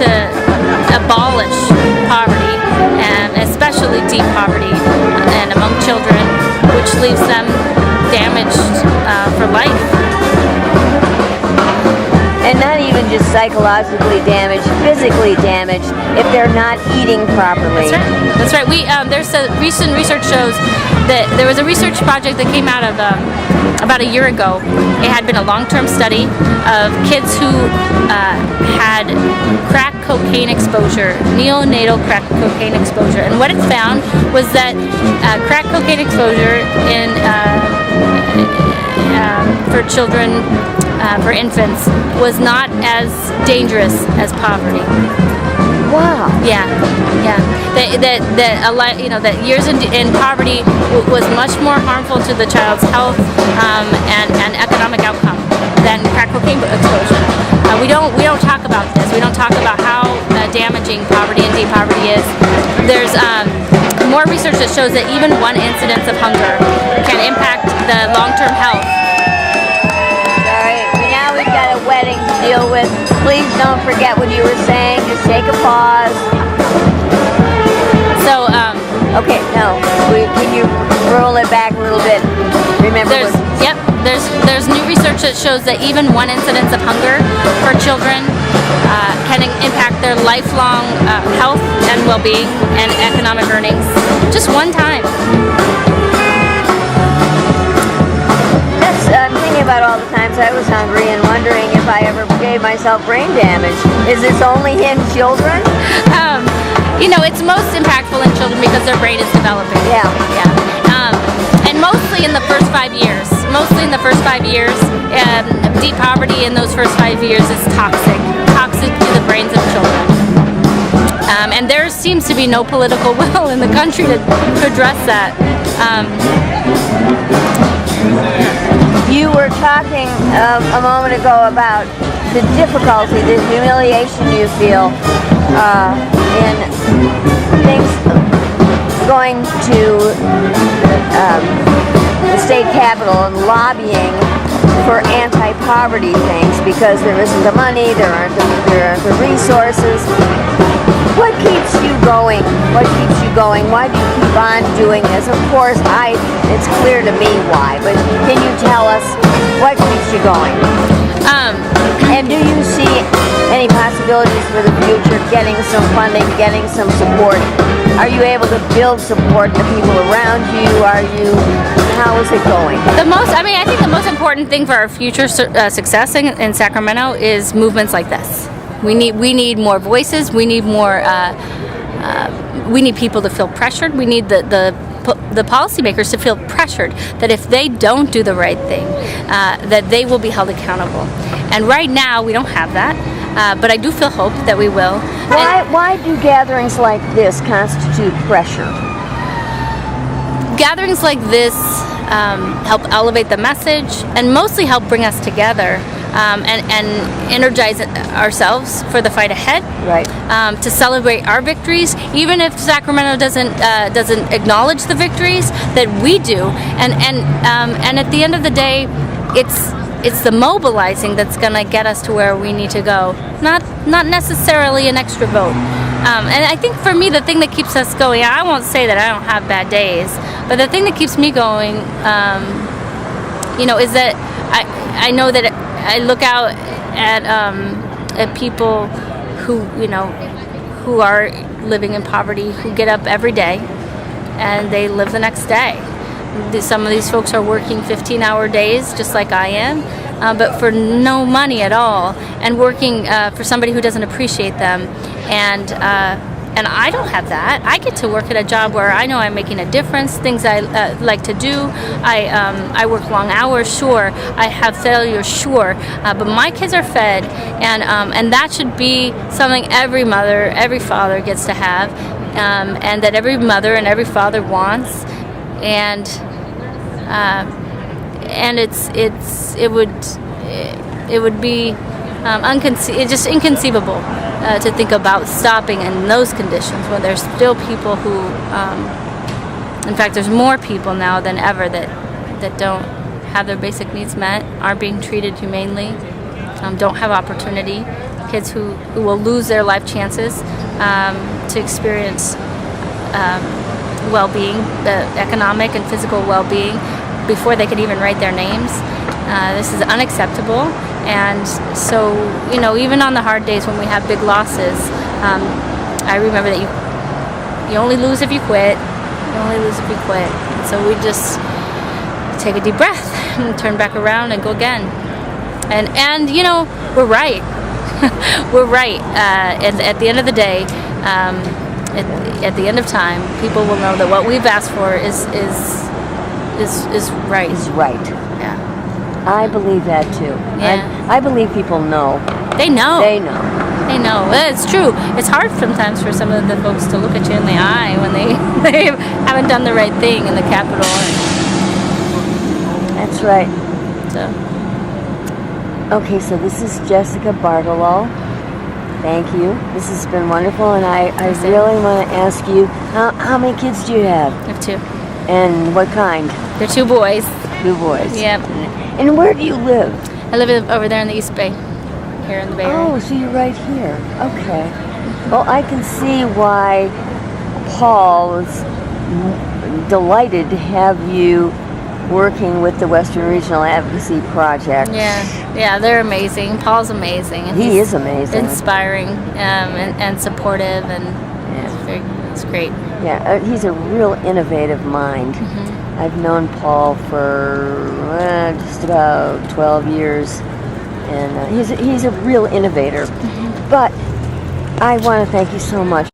to abolish poverty, and especially deep poverty, and among children, which leaves them damaged for life. And not even just psychologically damaged, physically damaged, if they're not eating properly. That's right. There's a recent research shows that there was a research project that came out of about a year ago. It had been a long-term study of kids who had crack cocaine exposure, neonatal crack cocaine exposure. And what it found was that crack cocaine exposure for children, for infants, was not as dangerous as poverty. Wow. Yeah. That years in poverty was much more harmful to the child's health and economic outcome than crack cocaine exposure. We don't talk about this. We don't talk about how damaging poverty and deep poverty is. There's more research that shows that even one incidence of hunger can impact the long-term health. We've got a wedding to deal with. Please don't forget what you were saying. Just take a pause. So, okay, no. Can you roll it back a little bit? Remember, there's new research that shows that even one incidence of hunger for children can impact their lifelong health and well-being and economic earnings. Just one time. I'm thinking about all the times I was hungry and wondering if I ever gave myself brain damage. Is this only in children? It's most impactful in children because their brain is developing. Yeah. And mostly in the first 5 years. Deep poverty in those first 5 years is toxic to the brains of children. And there seems to be no political will in the country to address that. You were talking a moment ago about the difficulty, the humiliation you feel in things going to the state capitol and lobbying for anti-poverty things because there isn't the money, there aren't the resources. What keeps you going? Why do you keep on doing this? Of course, it's clear to me why, but can you tell us what keeps you going? And do you see any possibilities for the future, getting some funding, getting some support? Are you able to build support in the people around you? How is it going? I think the most important thing for our future success in Sacramento is movements like this. We need more voices. We need more. We need people to feel pressured. We need the policymakers to feel pressured that if they don't do the right thing, that they will be held accountable. And right now we don't have that, but I do feel hope that we will. Why do gatherings like this constitute pressure? Gatherings like this help elevate the message and mostly help bring us together. And energize ourselves for the fight ahead. Right. To celebrate our victories, even if Sacramento doesn't acknowledge the victories that we do. And at the end of the day, it's the mobilizing that's going to get us to where we need to go. Not necessarily an extra vote. And I think for me, the thing that keeps us going, I won't say that I don't have bad days, but the thing that keeps me going, is that I know that I look out at people who are living in poverty, who get up every day and they live the next day. Some of these folks are working 15-hour days just like I am, but for no money at all, and working for somebody who doesn't appreciate them. And I don't have that. I get to work at a job where I know I'm making a difference, things I like to do. I work long hours, sure. I have failure, sure. But my kids are fed, and that should be something every mother, every father gets to have, and that every mother and every father wants. And it would be just inconceivable to think about stopping in those conditions when there's still people who, in fact, there's more people now than ever that don't have their basic needs met, aren't being treated humanely, don't have opportunity. kids who will lose their life chances to experience well-being, the economic and physical well-being, before they could even write their names. This is unacceptable. And so, you know, even on the hard days when we have big losses, I remember that you only lose if you quit. You only lose if you quit. So we just take a deep breath and turn back around and go again. And you know, we're right. We're right. And at the end of the day, at the end of time, people will know that what we've asked for is right. Is right. Yeah. I believe that too. Yeah. I believe people know. They know. They know. They know. It's true. It's hard sometimes for some of the folks to look at you in the eye when they haven't done the right thing in the Capitol. That's right. So. Okay, so this is Jessica Bartholow. Thank you. This has been wonderful, and I really want to ask you, how many kids do you have? I have 2. And what kind? They're 2 boys. 2 boys. Yep. And where do you live? I live over there in the East Bay, here in the Bay Area. Oh, so you're right here. Okay. Well, I can see why Paul was delighted to have you working with the Western Regional Advocacy Project. Yeah, they're amazing. Paul's amazing. And he is amazing. Inspiring and supportive, and it's great. Yeah, he's a real innovative mind. Mm-hmm. I've known Paul for just about 12 years, and he's a real innovator. Mm-hmm. But I want to thank you so much.